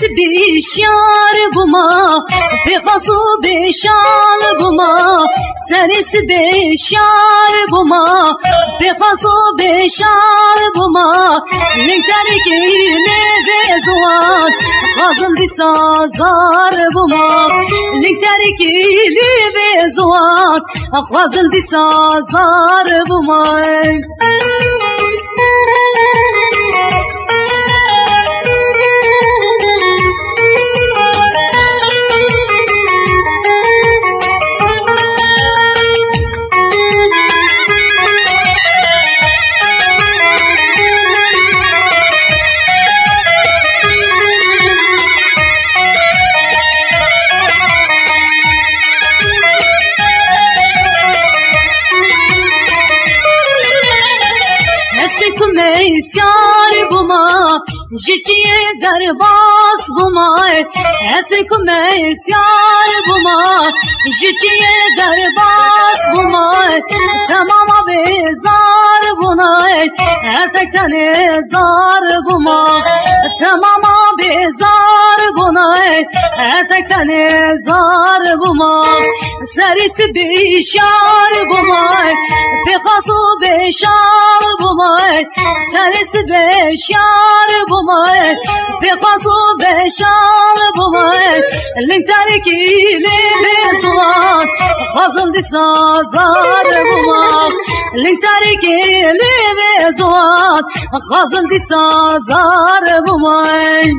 سرس بیشار بما بخصو بیشال بما سرس بیشار بما بخصو بیشال بما لنگتری که لیوزوان خازم دی سازار بما لنگتری که لیوزوان خازم دی سازار بما Meysar buma, jiçiye derbas buma. Esmek meysar buma, jiçiye derbas buma. Tamama bezar buna, ertekten zar buma. Tamama bezar buna, ertekten zar buma. Serisi bişar buma, pekasu beşar buma. سرس بشار بمای بقاسو بشار بمای لنگتری کی لیوزوان خازم دی سازار بمای لنگتری کی لیوزوان خازم دی سازار بمای